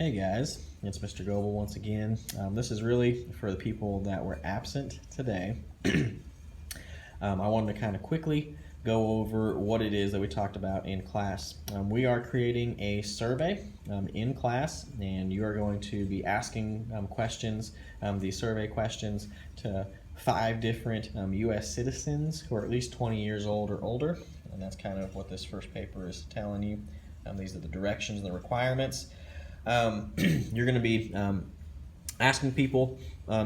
Hey guys, it's Mr. Goebel once again. This is really for the people that were absent today. I wanted to kind of quickly go over what it is that we talked about in class. We are creating a survey in class, and you are going to be asking questions, these survey questions, to 5 different U.S. citizens who are at least 20 years old or older, and that's kind of what this first paper is telling you. These are the directions and the requirements. You're going to be asking people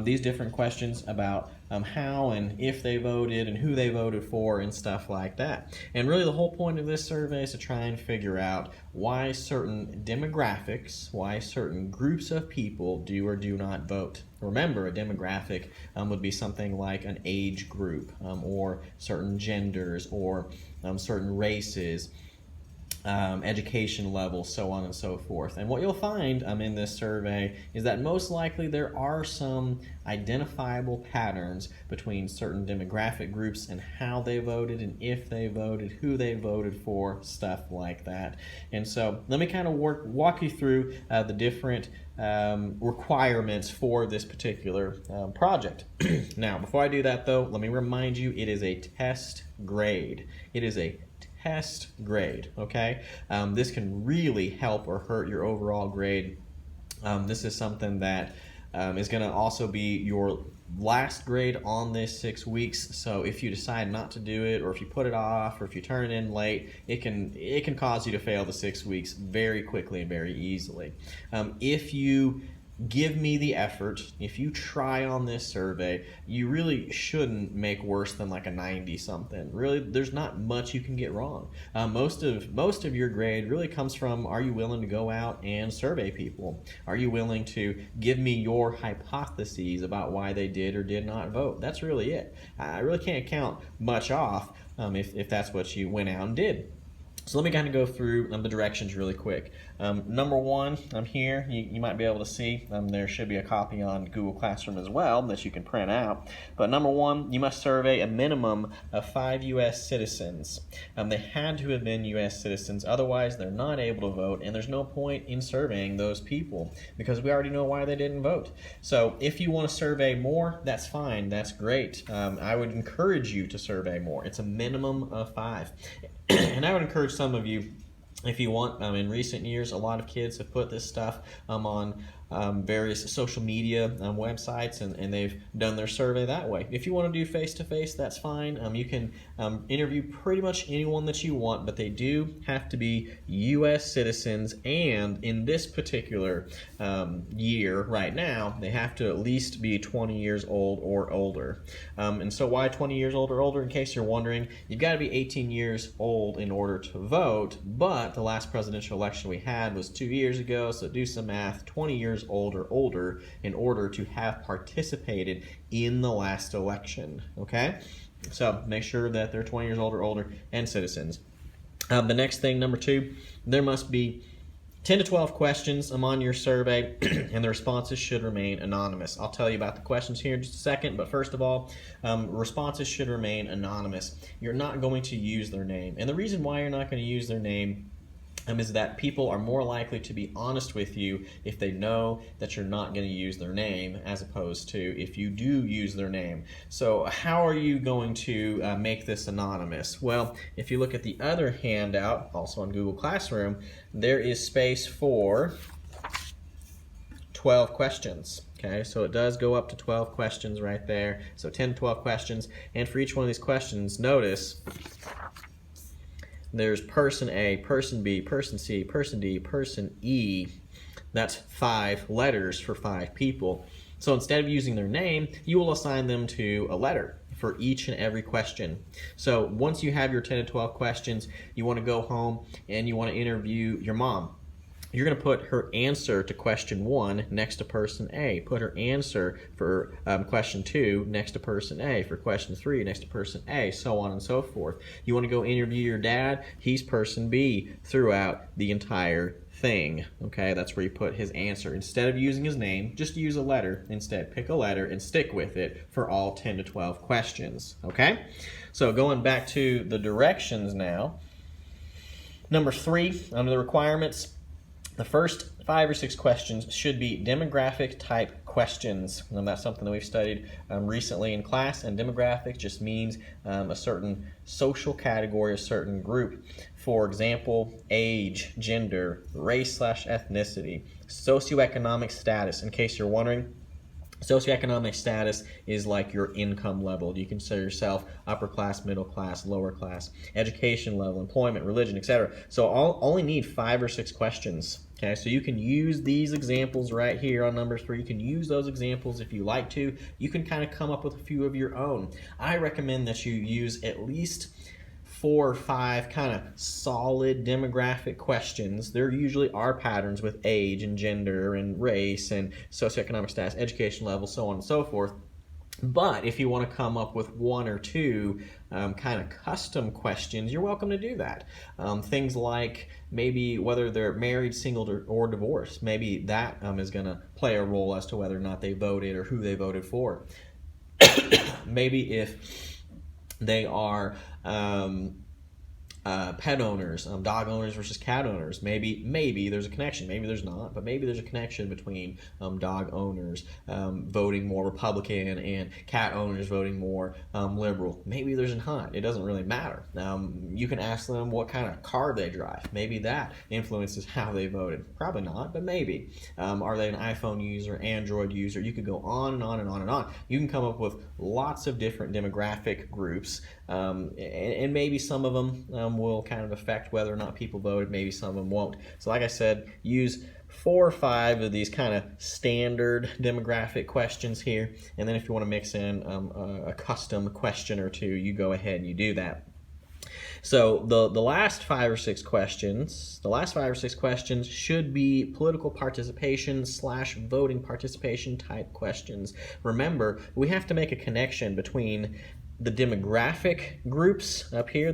these different questions about how and if they voted and who they voted for and stuff like that. And really the whole point of this survey is to try and figure out why certain demographics, why certain groups of people do or do not vote. Remember, a demographic would be something like an age group or certain genders or certain races, education level, so on and so forth. And what you'll find in this survey is that most likely there are some identifiable patterns between certain demographic groups and how they voted and if they voted, who they voted for, stuff like that. And so let me kind of walk you through the different requirements for this particular project. Now, before I do that though, let me remind you it is a test grade. It is a test grade, okay? This can really help or hurt your overall grade. This is something that is going to also be your last grade on this 6 weeks. So if you decide not to do it, or if you put it off, or if you turn it in late, it can cause you to fail the 6 weeks very quickly and very easily. If you give me the effort, if you try on this survey, you really shouldn't make worse than like a 90 something. Really, there's not much you can get wrong. Most of your grade really comes from, are you willing to go out and survey people? Are you willing to give me your hypotheses about why they did or did not vote? That's really it. I really can't count much off if that's what you went out and did. So let me kind of go through the directions really quick. Number one, here, you might be able to see, there should be a copy on Google Classroom as well that you can print out. But number one, you must survey a minimum of 5 U.S. citizens. They had to have been U.S. citizens, otherwise they're not able to vote, and there's no point in surveying those people because we already know why they didn't vote. So if you want to survey more, that's fine, that's great. I would encourage you to survey more. It's a minimum of 5. And I would encourage some of you, if you want, in recent years, a lot of kids have put this stuff on various social media websites, and they've done their survey that way. If you want to do face-to-face, that's fine. You can interview pretty much anyone that you want, but they do have to be U.S. citizens, and in this particular year right now, they have to at least be 20 years old or older. And so why 20 years old or older? In case you're wondering, you've got to be 18 years old in order to vote, but the last presidential election we had was 2 years ago, so do some math, 20 years old or older in order to have participated in the last election, okay? So make sure that they're 20 years old or older and citizens. The next thing, number 2, there must be 10 to 12 questions on your survey, and the responses should remain anonymous. I'll tell you about the questions here in just a second, but first of all, responses should remain anonymous. You're not going to use their name, and the reason why you're not going to use their name is that people are more likely to be honest with you if they know that you're not going to use their name, as opposed to if you do use their name. So how are you going to make this anonymous? Well, if you look at the other handout, also on Google Classroom, there is space for 12 questions. Okay, so it does go up to 12 questions right there. So 10 to 12 questions, and for each one of these questions, notice there's person A, person B, person C, person D, person E. That's 5 letters for 5 people. So instead of using their name, you will assign them to a letter for each and every question. So once you have your 10 to 12 questions, you want to go home and you want to interview your mom. You're going to put her answer to question 1 next to person A. Put her answer for question 2 next to person A. For question 3 next to person A, so on and so forth. You want to go interview your dad? He's person B throughout the entire thing. Okay, that's where you put his answer. Instead of using his name, just use a letter. Instead, pick a letter and stick with it for all 10 to 12 questions. Okay? So going back to the directions now. Number 3, under the requirements, The first 5 or 6 questions should be demographic type questions. And that's something that we've studied recently in class, and demographic just means a certain social category, a certain group. For example, age, gender, race/ethnicity, socioeconomic status. In case you're wondering, socioeconomic status is like your income level. Do you consider yourself upper class, middle class, lower class, education level, employment, religion, etc.? So I'll only need 5 or 6 questions. Okay, so you can use these examples right here on number 3. You can use those examples if you like to. You can kind of come up with a few of your own. I recommend that you use at least 4 or 5 kind of solid demographic questions. There usually are patterns with age and gender and race and socioeconomic status, education level, so on and so forth. But if you want to come up with 1 or 2 kind of custom questions, you're welcome to do that. Things like maybe whether they're married, single, or divorced. Maybe that is going to play a role as to whether or not they voted or who they voted for. Maybe if they are pet owners, dog owners versus cat owners. Maybe there's a connection. Maybe there's not, but maybe there's a connection between dog owners voting more Republican and cat owners voting more liberal. Maybe there's not. It doesn't really matter. You can ask them what kind of car they drive. Maybe that influences how they voted. Probably not, but maybe. Are they an iPhone user, Android user? You could go on and on and on and on. You can come up with lots of different demographic groups, and maybe some of them will kind of affect whether or not people voted. Maybe some of them won't. So like I said, use 4 or 5 of these kind of standard demographic questions here, and then if you want to mix in a custom question or 2, you go ahead and you do that. So the last 5 or 6 questions, should be political participation / voting participation type questions. Remember, we have to make a connection between the demographic groups up here,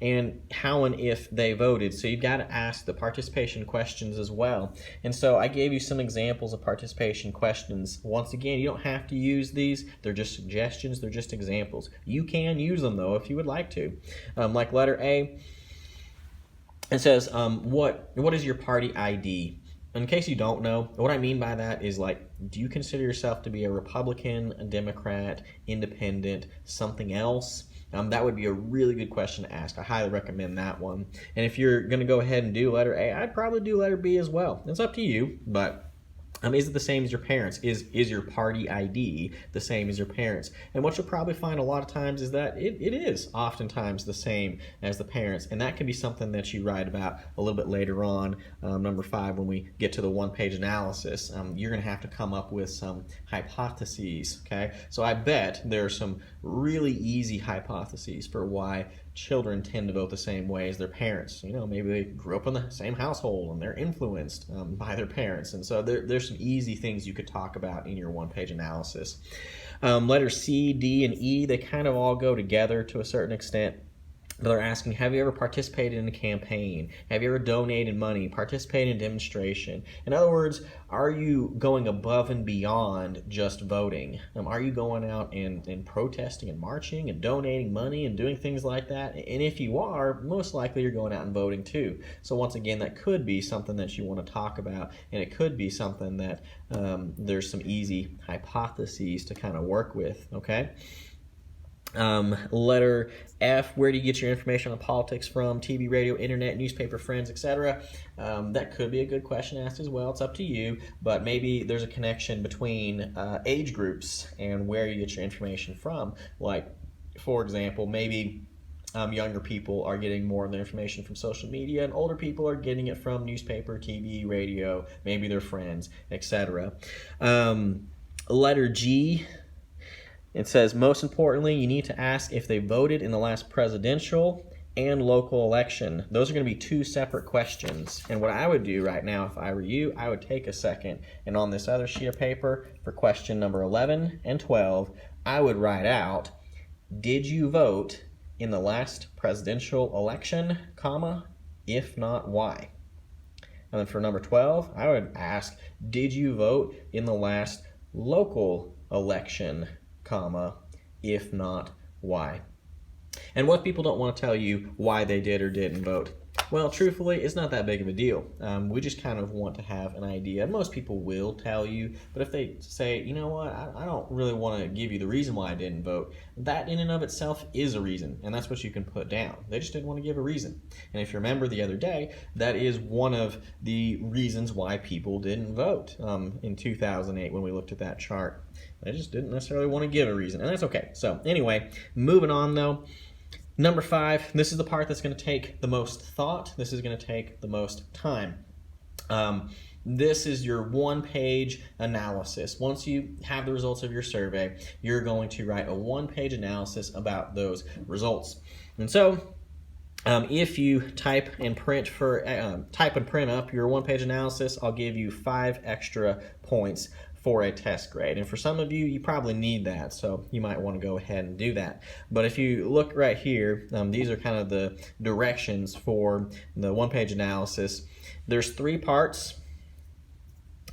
and how and if they voted. So you've got to ask the participation questions as well. And so I gave you some examples of participation questions. Once again, you don't have to use these. They're just suggestions. They're just examples. You can use them, though, if you would like to. Like letter A, it says, what is your party ID? In case you don't know, what I mean by that is, like, do you consider yourself to be a Republican, a Democrat, independent, something else? That would be a really good question to ask. I highly recommend that one. And if you're going to go ahead and do letter A, I'd probably do letter B as well. It's up to you, but is it the same as your parents? Is your party ID the same as your parents? And what you'll probably find a lot of times is that it is oftentimes the same as the parents, and that can be something that you write about a little bit later on, number 5, when we get to the one-page analysis. You're going to have to come up with some hypotheses, okay? So I bet there are some really easy hypotheses for why children tend to vote the same way as their parents. Maybe they grew up in the same household and they're influenced by their parents. And so there's some easy things you could talk about in your one-page analysis. Letters C, D, and E, they kind of all go together to a certain extent. They're asking, have you ever participated in a campaign? Have you ever donated money, participated in demonstration? In other words, are you going above and beyond just voting? Are you going out and protesting and marching and donating money and doing things like that? And if you are, most likely you're going out and voting too. So once again, that could be something that you want to talk about, and it could be something that there's some easy hypotheses to kind of work with, okay? Letter F, where do you get your information on politics from? TV, radio, internet, newspaper, friends, etc. That could be a good question to ask as well. It's up to you, but maybe there's a connection between age groups and where you get your information from. Like, for example, maybe younger people are getting more of their information from social media, and older people are getting it from newspaper, TV, radio, maybe their friends, etc. Letter G, it says, most importantly, you need to ask if they voted in the last presidential and local election. Those are going to be 2 separate questions. And what I would do right now, if I were you, I would take a second, and on this other sheet of paper for question number 11 and 12, I would write out, did you vote in the last presidential election, comma, if not, why? And then for number 12, I would ask, did you vote in the last local election, comma, if not, why? And what people don't want to tell you why they did or didn't vote. Well, truthfully, it's not that big of a deal. We just kind of want to have an idea. Most people will tell you, but if they say, you know what, I don't really want to give you the reason why I didn't vote, that in and of itself is a reason, and that's what you can put down. They just didn't want to give a reason. And if you remember the other day, that is one of the reasons why people didn't vote in 2008 when we looked at that chart. They just didn't necessarily want to give a reason, and that's okay. So anyway, moving on though. Number 5, this is the part that's going to take the most thought. This is going to take the most time. This is your one-page analysis. Once you have the results of your survey, you're going to write a one-page analysis about those results. And so, if you type and print up your one-page analysis, I'll give you 5 extra points for a test grade. And for some of you, you probably need that, so you might want to go ahead and do that. But if you look right here, these are kind of the directions for the one-page analysis. There's 3 parts.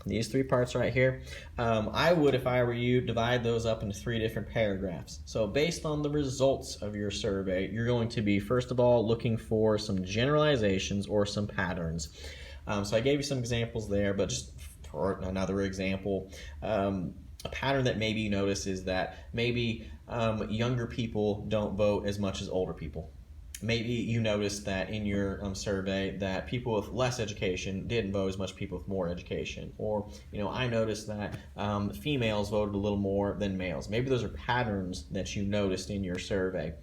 These 3 parts right here. I would, if I were you, divide those up into 3 different paragraphs. So based on the results of your survey, you're going to be, first of all, looking for some generalizations or some patterns. So I gave you some examples there, but just for another example, a pattern that maybe you notice is that maybe younger people don't vote as much as older people. Maybe you noticed that in your survey that people with less education didn't vote as much as people with more education. Or, I noticed that females voted a little more than males. Maybe those are patterns that you noticed in your survey.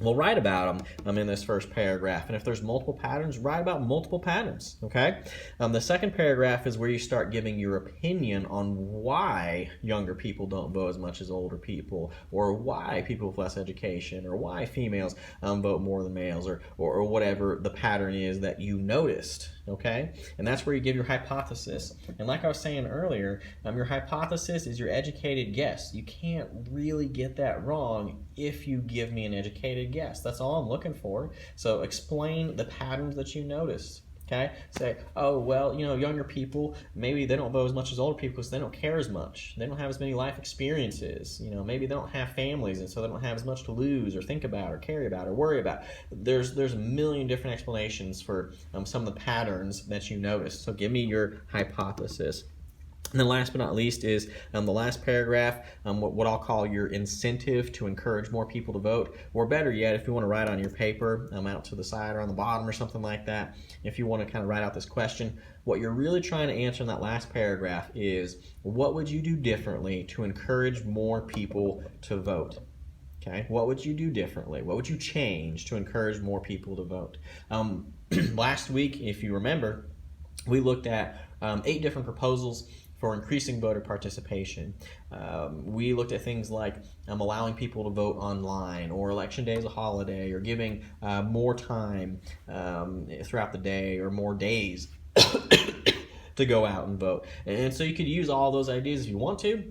Well, write about them in this first paragraph. And if there's multiple patterns, write about multiple patterns, okay? The second paragraph is where you start giving your opinion on why younger people don't vote as much as older people, or why people with less education, or why females vote more than males, or whatever the pattern is that you noticed, okay? And that's where you give your hypothesis. And like I was saying earlier, your hypothesis is your educated guess. You can't really get that wrong if you give me an educated guess. That's all I'm looking for. So explain the patterns that you noticed. Okay? Say, oh, well, younger people, maybe they don't vote as much as older people because they don't care as much. They don't have as many life experiences. Maybe they don't have families, and so they don't have as much to lose or think about or care about or worry about. There's a million different explanations for some of the patterns that you notice. So give me your hypothesis. And then last but not least is the last paragraph, what I'll call your incentive to encourage more people to vote. Or better yet, if you want to write on your paper, out to the side or on the bottom or something like that, if you want to kind of write out this question, what you're really trying to answer in that last paragraph is, what would you do differently to encourage more people to vote? Okay, what would you do differently? What would you change to encourage more people to vote? Last week, if you remember, we looked at 8 different proposals for increasing voter participation. We looked at things like allowing people to vote online, or election day as a holiday, or giving more time throughout the day, or more days to go out and vote. And so you could use all those ideas if you want to.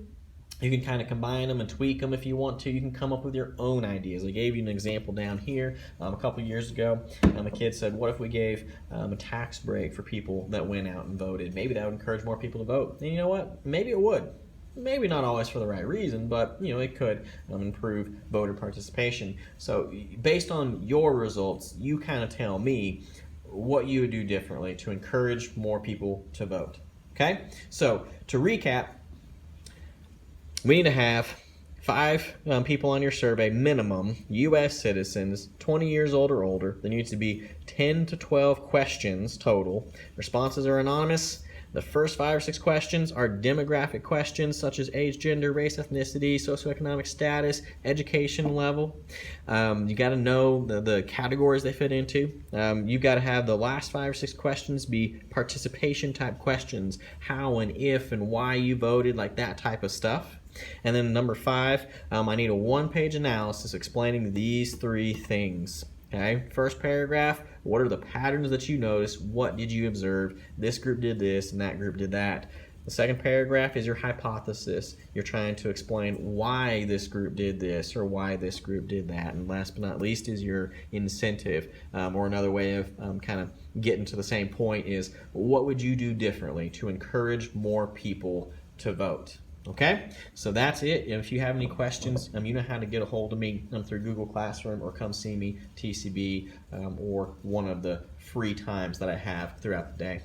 You can kind of combine them and tweak them if you want to. You can come up with your own ideas. I gave you an example down here a couple years ago. A kid said, what if we gave a tax break for people that went out and voted? Maybe that would encourage more people to vote. And you know what? Maybe it would. Maybe not always for the right reason, but it could improve voter participation. So based on your results, you kind of tell me what you would do differently to encourage more people to vote. Okay? So to recap, we need to have 5 people on your survey, minimum, U.S. citizens, 20 years old or older. There needs to be 10 to 12 questions total. Responses are anonymous. The first 5 or 6 questions are demographic questions such as age, gender, race, ethnicity, socioeconomic status, education level. You got to know the categories they fit into. You got to have the last 5 or 6 questions be participation type questions, how and if and why you voted, like that type of stuff. And then number 5, I need a one-page analysis explaining these 3 things. Okay, first paragraph, what are the patterns that you notice? What did you observe? This group did this and that group did that. The second paragraph is your hypothesis. You're trying to explain why this group did this or why this group did that. And last but not least is your incentive, or another way of kind of getting to the same point is, what would you do differently to encourage more people to vote? Okay, so that's it. If you have any questions, you know how to get a hold of me through Google Classroom, or come see me, TCB, or one of the free times that I have throughout the day.